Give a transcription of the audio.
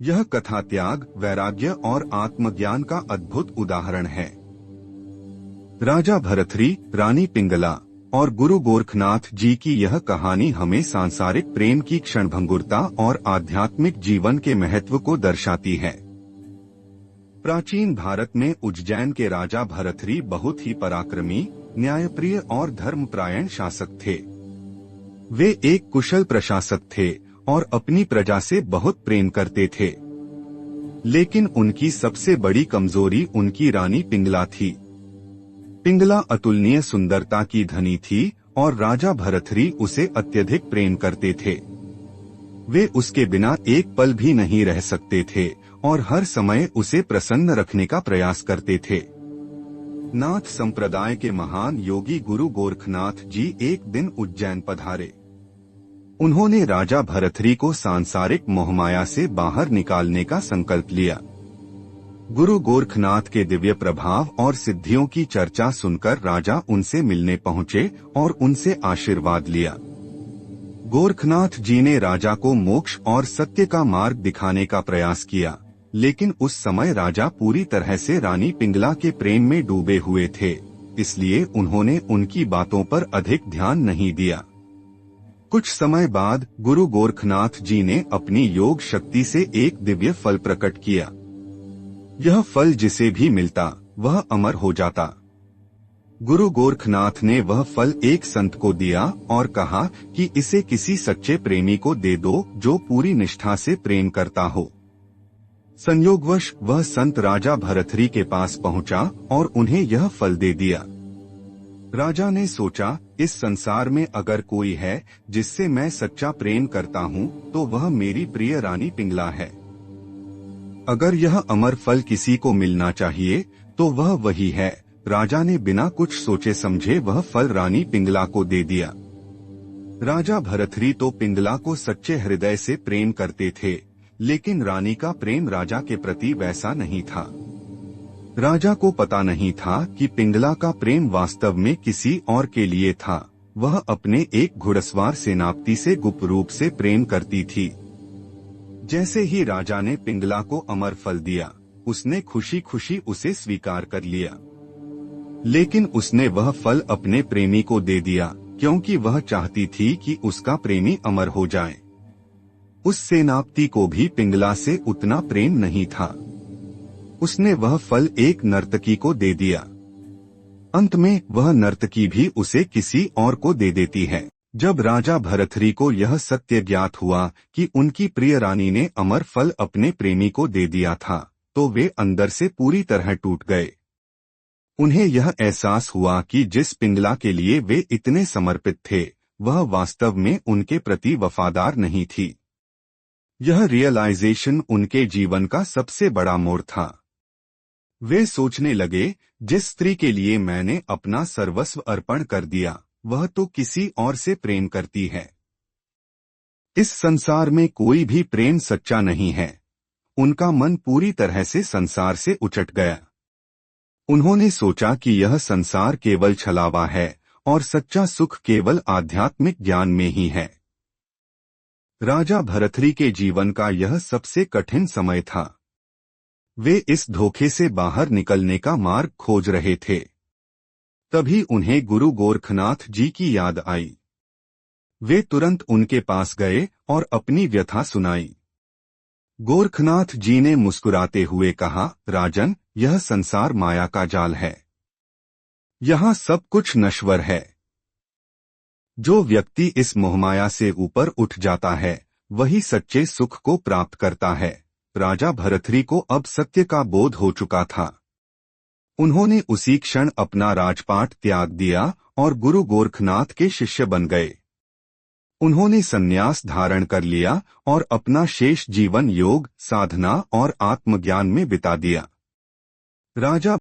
यह कथा त्याग, वैराग्य और आत्मज्ञान का अद्भुत उदाहरण है। राजा भरथरी, रानी पिंगला और गुरु गोरखनाथ जी की यह कहानी हमें सांसारिक प्रेम की क्षणभंगुरता और आध्यात्मिक जीवन के महत्व को दर्शाती है। प्राचीन भारत में उज्जैन के राजा भरथरी बहुत ही पराक्रमी, न्यायप्रिय और धर्मपरायण शासक थे। वे एक कुशल प्रशासक थे और अपनी प्रजा से बहुत प्रेम करते थे। लेकिन उनकी सबसे बड़ी कमजोरी उनकी रानी पिंगला थी। पिंगला अतुलनीय सुंदरता की धनी थी और राजा भरथरी उसे अत्यधिक प्रेम करते थे। वे उसके बिना एक पल भी नहीं रह सकते थे और हर समय उसे प्रसन्न रखने का प्रयास करते थे। नाथ संप्रदाय के महान योगी गुरु गोरखनाथ जी एक दिन उज्जैन पधारे। उन्होंने राजा भरथरी को सांसारिक मोहमाया से बाहर निकालने का संकल्प लिया। गुरु गोरखनाथ के दिव्य प्रभाव और सिद्धियों की चर्चा सुनकर राजा उनसे मिलने पहुंचे और उनसे आशीर्वाद लिया। गोरखनाथ जी ने राजा को मोक्ष और सत्य का मार्ग दिखाने का प्रयास किया, लेकिन उस समय राजा पूरी तरह से रानी पिंगला के प्रेम में डूबे हुए थे, इसलिए उन्होंने उनकी बातों पर अधिक ध्यान नहीं दिया। कुछ समय बाद गुरु गोरखनाथ जी ने अपनी योग शक्ति से एक दिव्य फल प्रकट किया। यह फल जिसे भी मिलता वह अमर हो जाता। गुरु गोरखनाथ ने वह फल एक संत को दिया और कहा कि इसे किसी सच्चे प्रेमी को दे दो जो पूरी निष्ठा से प्रेम करता हो। संयोगवश वह संत राजा भरथरी के पास पहुंचा और उन्हें यह फल दे दिया। राजा ने सोचा, इस संसार में अगर कोई है जिससे मैं सच्चा प्रेम करता हूँ तो वह मेरी प्रिय रानी पिंगला है। अगर यह अमर फल किसी को मिलना चाहिए तो वह वही है। राजा ने बिना कुछ सोचे समझे वह फल रानी पिंगला को दे दिया। राजा भरथरी तो पिंगला को सच्चे हृदय से प्रेम करते थे, लेकिन रानी का प्रेम राजा के प्रति वैसा नहीं था। राजा को पता नहीं था कि पिंगला का प्रेम वास्तव में किसी और के लिए था। वह अपने एक घुड़सवार सेनापति से गुप्त रूप से प्रेम करती थी। जैसे ही राजा ने पिंगला को अमर फल दिया, उसने खुशी खुशी उसे स्वीकार कर लिया। लेकिन उसने वह फल अपने प्रेमी को दे दिया, क्योंकि वह चाहती थी कि उसका प्रेमी अमर हो जाए। उस सेनापति को भी पिंगला से उतना प्रेम नहीं था। उसने वह फल एक नर्तकी को दे दिया। अंत में वह नर्तकी भी उसे किसी और को दे देती है। जब राजा भरथरी को यह सत्य ज्ञात हुआ कि उनकी प्रिय रानी ने अमर फल अपने प्रेमी को दे दिया था, तो वे अंदर से पूरी तरह टूट गए। उन्हें यह एहसास हुआ कि जिस पिंगला के लिए वे इतने समर्पित थे, वह वास्तव में उनके प्रति वफादार नहीं थी। यह रियलाइजेशन उनके जीवन का सबसे बड़ा मोड़ था। वे सोचने लगे, जिस स्त्री के लिए मैंने अपना सर्वस्व अर्पण कर दिया, वह तो किसी और से प्रेम करती है। इस संसार में कोई भी प्रेम सच्चा नहीं है। उनका मन पूरी तरह से संसार से उचट गया। उन्होंने सोचा कि यह संसार केवल छलावा है और सच्चा सुख केवल आध्यात्मिक ज्ञान में ही है। राजा भरथरी के जीवन का यह सबसे कठिन समय था। वे इस धोखे से बाहर निकलने का मार्ग खोज रहे थे। तभी उन्हें गुरु गोरखनाथ जी की याद आई। वे तुरंत उनके पास गए और अपनी व्यथा सुनाई। गोरखनाथ जी ने मुस्कुराते हुए कहा, राजन, यह संसार माया का जाल है। यहाँ सब कुछ नश्वर है। जो व्यक्ति इस मोहमाया से ऊपर उठ जाता है, वही सच्चे सुख को प्राप्त करता है। राजा भरथरी को अब सत्य का बोध हो चुका था। उन्होंने उसी क्षण अपना राजपाट त्याग दिया और गुरु गोरखनाथ के शिष्य बन गए। उन्होंने संन्यास धारण कर लिया और अपना शेष जीवन योग, साधना और आत्मज्ञान में बिता दिया। राजा